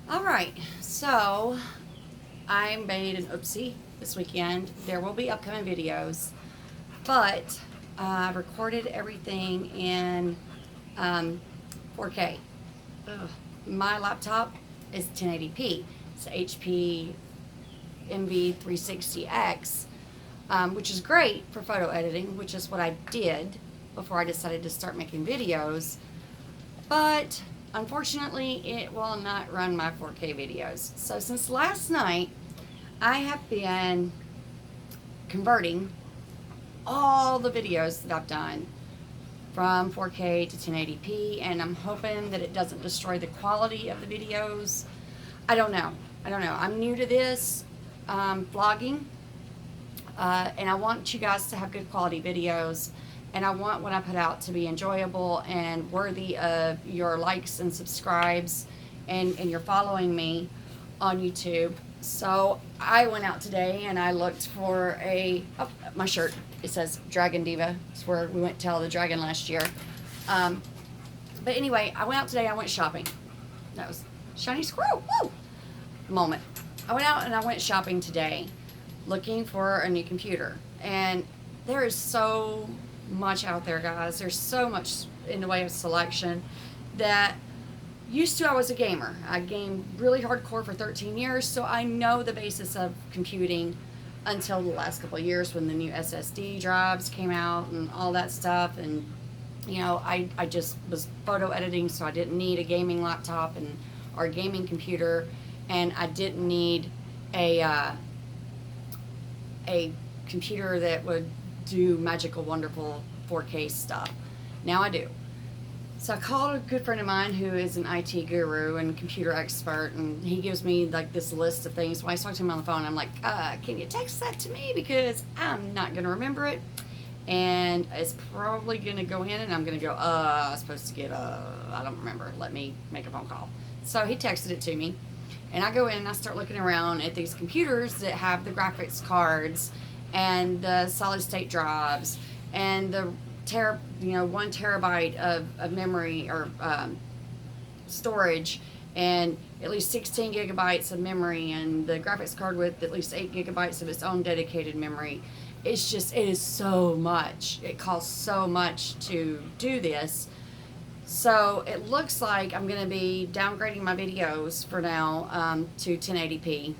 All right, so I made an oopsie this weekend. There will be upcoming videos, but I recorded everything in um, 4K. Ugh. My laptop is 1080p. It's HP MV360X, which is great for photo editing, which is what I did before I decided to start making videos. But unfortunately, it will not run my 4K videos. So since last night, I have been converting all the videos that I've done from 4K to 1080p, and I'm hoping that it doesn't destroy the quality of the videos. I don't know. I'm new to this vlogging, and I want you guys to have good quality videos, and I want what I put out to be enjoyable and worthy of your likes and subscribes, and you're following me on YouTube. So I went out today and I looked for my shirt. It says Dragon Diva. It's where we went to Tell the Dragon last year. Um, but anyway, I went out today. I went shopping. That was shiny squirrel. Woo! Moment. I went out and I went shopping today, looking for a new computer. And there is so much out there, guys. There's so much in the way of selection that used to I was a gamer. I gamed really hardcore for 13 years, so I know the basis of computing until the last couple of years when the new SSD drives came out and all that stuff. And I just was photo editing, so I didn't need a gaming laptop or a gaming computer, and I didn't need a computer that would do magical, wonderful 4K stuff. Now I do. So I called a good friend of mine who is an IT guru and computer expert, and he gives me like this list of things. When I talk to him on the phone, I'm like, can you text that to me, because I'm not going to remember it, and it's probably going to go in and I'm going to go, I was supposed to get, I don't remember, let me make a phone call. So he texted it to me, and I go in and I start looking around at these computers that have the graphics cards and the solid state drives and the 1 terabyte of memory or storage, and at least 16 gigabytes of memory, and the graphics card with at least 8 gigabytes of its own dedicated memory. It is so much. It costs so much to do this. So it looks like I'm going to be downgrading my videos for now to 1080p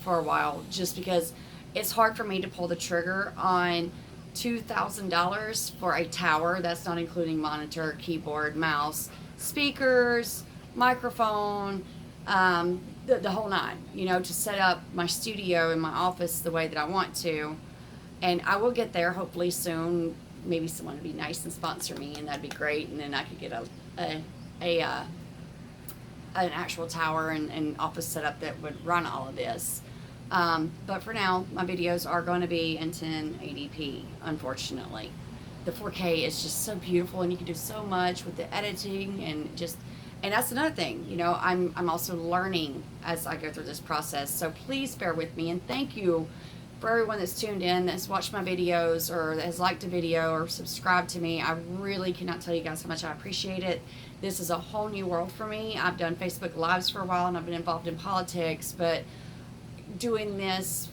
for a while, just because it's hard for me to pull the trigger on $2,000 for a tower. That's not including monitor, keyboard, mouse, speakers, microphone, the whole nine, to set up my studio and my office the way that I want to. And I will get there hopefully soon. Maybe someone would be nice and sponsor me, and that'd be great. And then I could get an actual tower and office setup that would run all of this. But for now, my videos are going to be in 1080p, unfortunately. The 4K is just so beautiful, and you can do so much with the editing, and that's another thing. I'm also learning as I go through this process. So please bear with me, and thank you for everyone that's tuned in, that's watched my videos, or that has liked a video or subscribed to me. I really cannot tell you guys how much I appreciate it. This is a whole new world for me. I've done Facebook Lives for a while, and I've been involved in politics, but doing this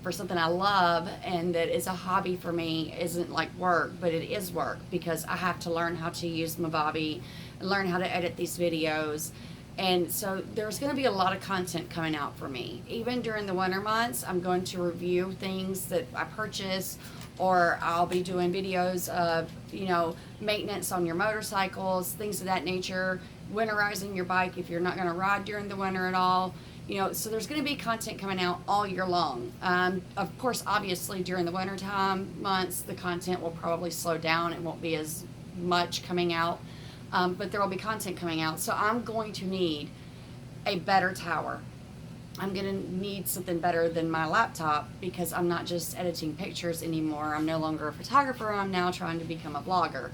for something I love and that is a hobby for me isn't like work, but it is work, because I have to learn how to use my Bobby and learn how to edit these videos. And so there's going to be a lot of content coming out for me. Even during the winter months, I'm going to review things that I purchase, or I'll be doing videos of, maintenance on your motorcycles, things of that nature, winterizing your bike if you're not going to ride during the winter at all. So there's going to be content coming out all year long. Of course, obviously, during the wintertime months, the content will probably slow down. It won't be as much coming out, but there will be content coming out. So I'm going to need a better tower. I'm going to need something better than my laptop, because I'm not just editing pictures anymore. I'm no longer a photographer. I'm now trying to become a vlogger,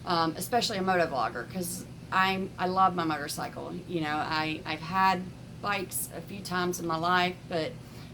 especially a moto vlogger, because I love my motorcycle. I've had bikes a few times in my life, but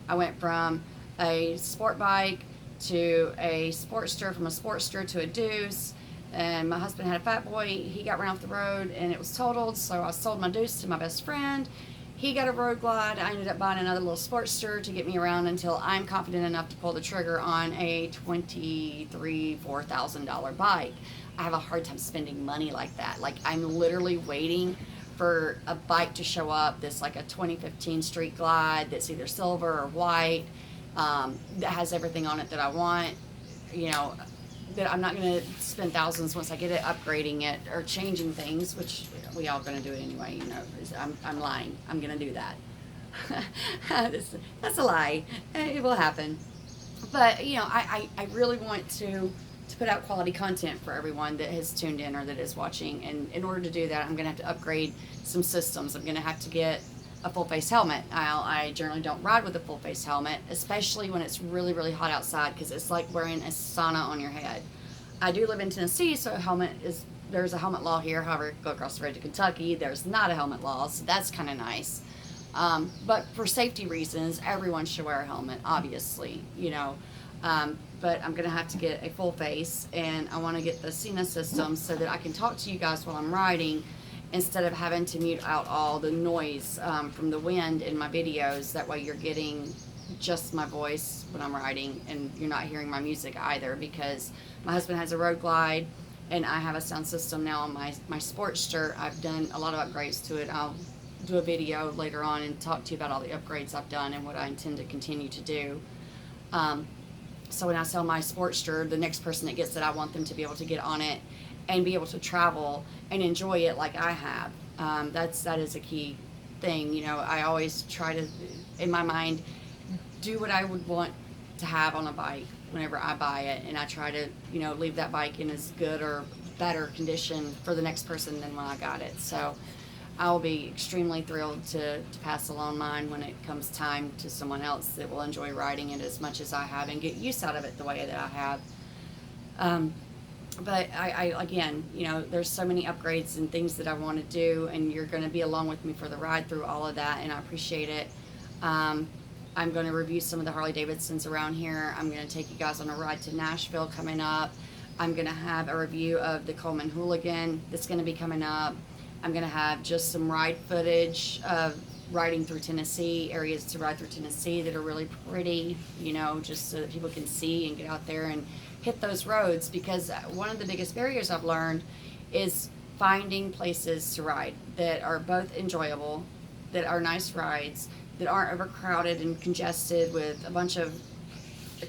I went from a sport bike to a Sportster, from a Sportster to a Deuce, And my husband had a fat boy. He got run off the road and it was totaled. So I sold my Deuce to my best friend. He got a road glide. I ended up buying another little Sportster to get me around until I'm confident enough to pull the trigger on a $4,000 bike. I have a hard time spending money like that. Like, I'm literally waiting for a bike to show up that's like a 2015 Street Glide that's either silver or white, that has everything on it that I want. You know, that I'm not going to spend thousands once I get it, upgrading it or changing things, which we all going to do it anyway. You know, I'm lying. I'm going to do that. That's a lie. It will happen. But, you know, I really want to put out quality content for everyone that has tuned in or that is watching. And in order to do that, I'm going to have to upgrade some systems. I'm going to have to get a full face helmet. I generally don't ride with a full face helmet, especially when it's really, really hot outside, because it's like wearing a sauna on your head. I do live in Tennessee, so there's a helmet law here. However, go across the road to Kentucky, there's not a helmet law, so that's kind of nice. But for safety reasons, everyone should wear a helmet, obviously, you know. But I'm going to have to get a full face, and I want to get the Cena system so that I can talk to you guys while I'm riding instead of having to mute out all the noise from the wind in my videos. That way you're getting just my voice when I'm riding and you're not hearing my music either, because my husband has a road glide and I have a sound system now on my Sportster. I've done a lot of upgrades to it. I'll do a video later on and talk to you about all the upgrades I've done and what I intend to continue to do. So when I sell my Sportster, the next person that gets it, I want them to be able to get on it and be able to travel and enjoy it like I have. That is a key thing. You know, I always try to, in my mind, do what I would want to have on a bike whenever I buy it, and I try to, you know, leave that bike in as good or better condition for the next person than when I got it. So I'll be extremely thrilled to pass along mine when it comes time to someone else that will enjoy riding it as much as I have and get use out of it the way that I have. But I again, you know, there's so many upgrades and things that I want to do, and you're going to be along with me for the ride through all of that, and I appreciate it. I'm going to review some of the Harley Davidsons around here. I'm going to take you guys on a ride to Nashville coming up. I'm going to have a review of the Coleman Hooligan that's going to be coming up. I'm going to have just some ride footage of riding through Tennessee, areas to ride through Tennessee that are really pretty, you know, just so that people can see and get out there and hit those roads, because one of the biggest barriers I've learned is finding places to ride that are both enjoyable, that are nice rides, that aren't overcrowded and congested with a bunch of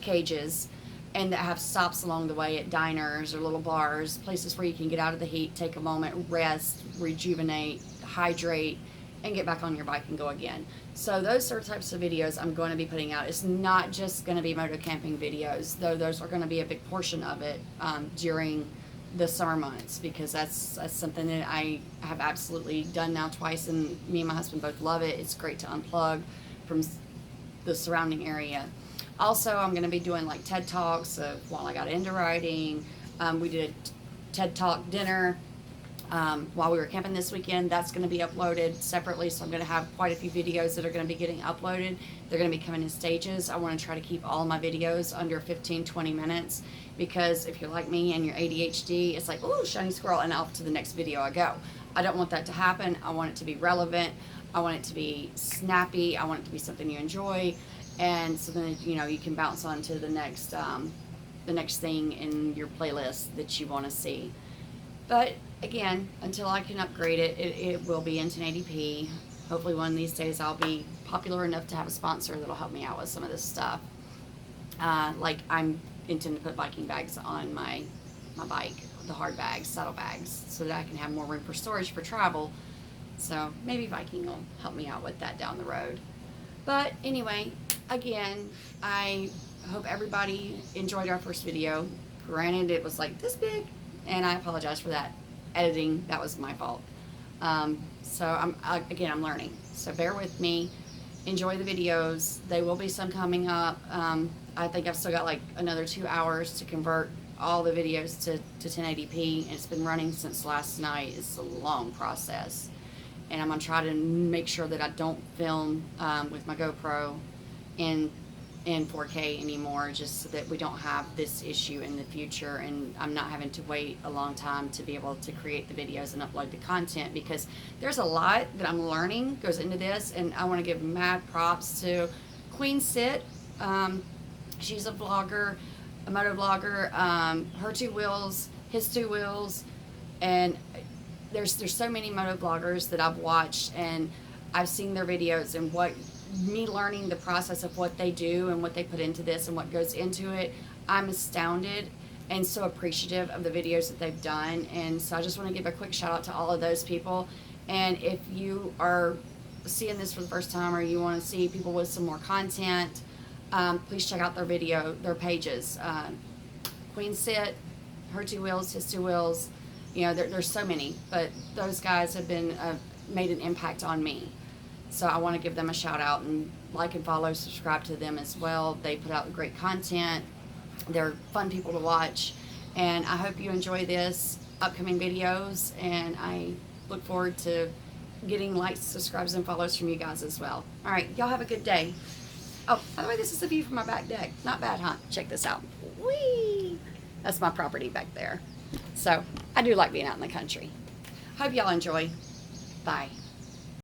cages, and that have stops along the way at diners or little bars, places where you can get out of the heat, take a moment, rest, rejuvenate, hydrate, and get back on your bike and go again. So those are types of videos I'm going to be putting out. It's not just going to be moto camping videos, though those are going to be a big portion of it during the summer months, because that's something that I have absolutely done now twice, and me and my husband both love it. It's great to unplug from the surrounding area. Also, I'm going to be doing like TED Talks of while I got into riding. We did a TED Talk dinner while we were camping this weekend. That's going to be uploaded separately, so I'm going to have quite a few videos that are going to be getting uploaded. They're going to be coming in stages. I want to try to keep all of my videos under 15-20 minutes, because if you're like me and you're ADHD, it's like, ooh, shiny squirrel, and off to the next video I go. I don't want that to happen. I want it to be relevant. I want it to be snappy. I want it to be something you enjoy, and something that, you know, you can bounce on to the next thing in your playlist that you want to see. But again, until I can upgrade it, it will be in 1080p. Hopefully one of these days I'll be popular enough to have a sponsor that'll help me out with some of this stuff. Like I'm intending to put biking bags on my bike, the hard bags, saddle bags, so that I can have more room for storage for travel. So maybe Viking will help me out with that down the road. But anyway, again, I hope everybody enjoyed our first video. Granted, it was like this big, and I apologize for that. Editing, that was my fault. So I'm learning. So bear with me. Enjoy the videos. There will be some coming up. I think I've still got like another 2 hours to convert all the videos to 1080p, and it's been running since last night. It's a long process, and I'm gonna try to make sure that I don't film with my GoPro in in 4K anymore, just so that we don't have this issue in the future, and I'm not having to wait a long time to be able to create the videos and upload the content, because there's a lot that I'm learning goes into this, and I want to give mad props to Queen Sit. She's a vlogger, a moto vlogger. Her two wheels, his two wheels, and there's so many moto vloggers that I've watched, and I've seen their videos, and me learning the process of what they do and what they put into this and what goes into it. I'm astounded and so appreciative of the videos that they've done. And so I just want to give a quick shout out to all of those people. And if you are seeing this for the first time, or you want to see people with some more content, please check out their pages. Queen Sit, her two wheels, his two wheels. You know, there's so many, but those guys have been made an impact on me. So I want to give them a shout out, and like and follow, subscribe to them as well. They put out great content. They're fun people to watch, and I hope you enjoy this upcoming videos, and I look forward to getting likes, subscribes, and follows from you guys as well. All right, y'all have a good day. Oh, by the way, this is the view from my back deck. Not bad, huh? Check this out. Whee! That's my property back there. So I do like being out in the country. Hope y'all enjoy. Bye.